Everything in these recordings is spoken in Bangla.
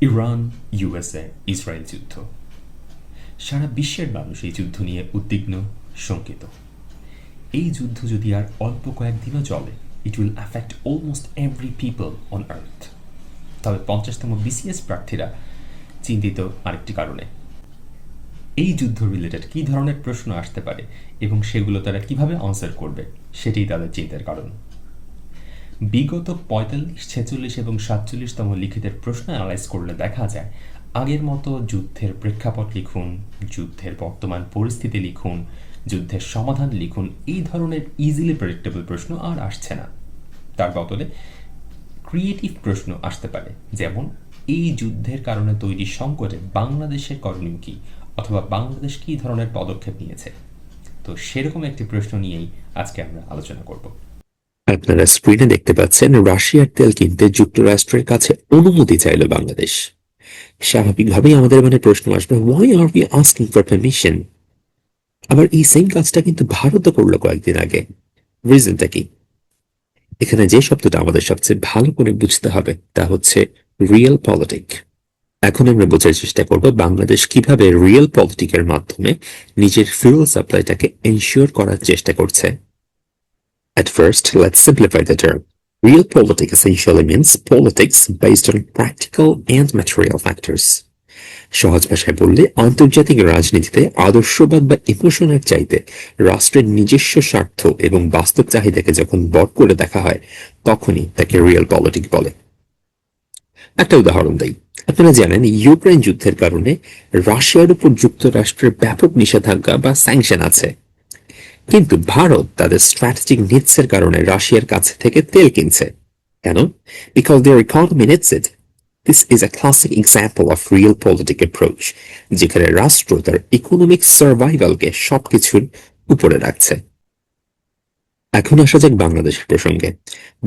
ইরান, ইউএসএ, ইসরায়েল যুদ্ধ। সারা বিশ্বের মানুষ এই যুদ্ধ নিয়ে উদ্বিগ্ন, শঙ্কিত। এই যুদ্ধ যদি আর অল্প কয়েকদিনও চলে, it will affect almost every people on earth. তবে 50তম বিসিএস প্রার্থীরা চিন্তিত আরেকটি কারণে। এই যুদ্ধ রিলেটেড কী ধরনের প্রশ্ন আসতে পারে এবং সেগুলো তারা কিভাবে আনসার করবে, সেটাই তাদের চিন্তার কারণ। বিগত 45, 46 এবং 47তম লিখিতের প্রশ্ন অ্যানালাইজ করলে দেখা যায় আগের মতো যুদ্ধের প্রেক্ষাপট লিখুন, যুদ্ধের বর্তমান পরিস্থিতি লিখুন, যুদ্ধের সমাধান লিখুন, এই ধরনের ইজিলি প্রেডিক্টেবল প্রশ্ন আর আসছে না। তার বদলে ক্রিয়েটিভ প্রশ্ন আসতে পারে, যেমন এই যুদ্ধের কারণে তৈরি সংকটে বাংলাদেশের করণীয় কী, অথবা বাংলাদেশ কী ধরনের পদক্ষেপ নিয়েছে। তো সেরকম একটি প্রশ্ন নিয়েই আজকে আমরা আলোচনা করব। আপনারা স্ক্রিনে দেখতে পাচ্ছেন রাশিয়ার তেল কিনতে যুক্তরাষ্ট্রের কাছে অনুমতি চাইল বাংলাদেশ। স্বাভাবিকভাবেই আমাদের মনে প্রশ্ন আসবে, why are we asking for permission? আবার এই সেম কাজটা কিন্তু ভারতও করলো কয়েকদিন আগে। রিজনটা কি? এখানে যে শব্দটা আমাদের সবচেয়ে ভালো করে বুঝতে হবে তা হচ্ছে রিয়েল পলিটিক। এখন আমরা বোঝার চেষ্টা করব বাংলাদেশ কিভাবে রিয়েল পলিটিকের মাধ্যমে নিজের ফুয়েল সাপ্লাইটাকে এনশিওর করার চেষ্টা করছে। At first, let's simplify the term. Realpolitik essentially means politics based on practical and material factors. সহজ ভাষায় বললে আন্তর্জাতিক রাজনীতিতে আদর্শবাদ বা ইমোশনের চাইতে রাষ্ট্রের নিজস্ব স্বার্থ এবং বাস্তব চাহিদাকে যখন বড় করে দেখা হয়, তখনই তাকে রিয়েল পলিটিক বলে। একটা উদাহরণ দেই। আপনারা জানেন ইউক্রেন যুদ্ধের কারণে রাশিয়ার উপর যুক্তরাষ্ট্রের ব্যাপক নিষেধাজ্ঞা বা স্যাংশন আছে, কিন্তু ভারত তাদের স্ট্র্যাটেজিক নিডসের কারণে রাশিয়ার কাছে থেকে তেল কিনছে। কেন? Because their economy needs it. This is a classic example of realpolitik approach, যেখানে রাষ্ট্র তার ইকোনমিক সার্ভাইভালকে সবকিছুর উপরে রাখছে। এখন আসা যাক বাংলাদেশের প্রসঙ্গে।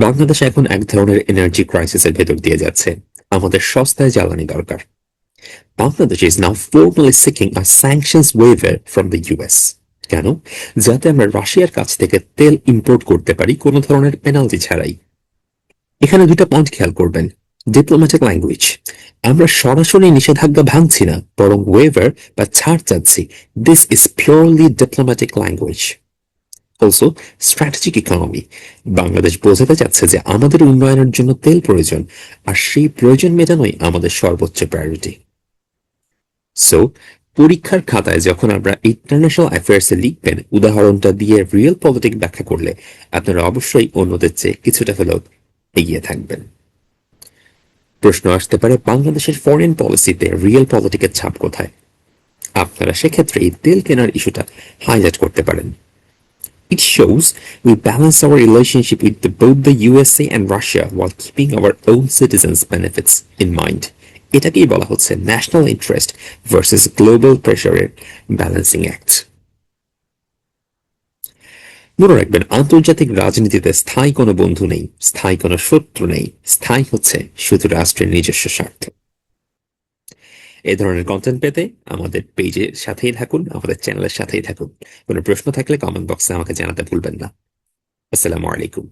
বাংলাদেশ এখন এক ধরনের এনার্জি ক্রাইসিসের ভেতর দিয়ে যাচ্ছে। আমাদের সস্তায় জ্বালানি দরকার। Bangladesh is now formally seeking a sanctions waiver from the US. কেন? যাতে আমরা রাশিয়ার কাছ থেকে তেল ইম্পোর্ট করতে পারি কোনো ধরনের পেনাল্টি ছাড়াই। এখানে দুটা পয়েন্ট খেয়াল করবেন। ডিপ্লোম্যাটিক ল্যাঙ্গুয়েজ, আমরা সরাসরি নিষেধাজ্ঞা ভাঙছি না, বরং ওয়েভার বা ছাড় চাচ্ছি। This is purely diplomatic language. Also strategic economy, Bangladesh বোঝাতে চাচ্ছে যে আমাদের উন্নয়নের জন্য তেল প্রয়োজন, আর সেই প্রয়োজন মেটানোই আমাদের সর্বোচ্চ প্রায়োরিটি। সো পরীক্ষার খাতায় যখন আমরা ইন্টারন্যাশনাল অ্যাফেয়ার্সে লিখবেন, উদাহরণটা দিয়ে রিয়েল পলিটিক ব্যাখ্যা করলে আপনারা অবশ্যই অন্যদের চেয়ে কিছুটা হলেও এগিয়ে থাকবেন। প্রশ্ন আসতে পারে, বাংলাদেশের ফরেন পলিসিতে রিয়েল পলিটিকের ছাপ কোথায়? আপনারা সেক্ষেত্রে এই তেল কেনার ইস্যুটা হাইলাইট করতে পারেন। It shows we balance our relationship with both the USA and Russia while keeping our own citizens' benefits in mind. এটাকেই বলা হচ্ছে ন্যাশনাল ইন্টারেস্ট ভার্সেস গ্লোবাল প্রেশারের ব্যালেন্সিং অ্যাক্ট। মনে রাখবেন, আন্তর্জাতিক রাজনীতিতে স্থায়ী কোনো বন্ধু নেই, স্থায়ী কোনো শত্রু নেই, স্থায়ী হচ্ছে শুধু রাষ্ট্রের নিজস্ব স্বার্থ। এই ধরনের কন্টেন্ট পেতে আমাদের পেজের সাথেই থাকুন, আমাদের চ্যানেলের সাথেই থাকুন। কোনো প্রশ্ন থাকলে কমেন্ট বক্সে আমাকে জানাতে ভুলবেন না। আসসালামু আলাইকুম।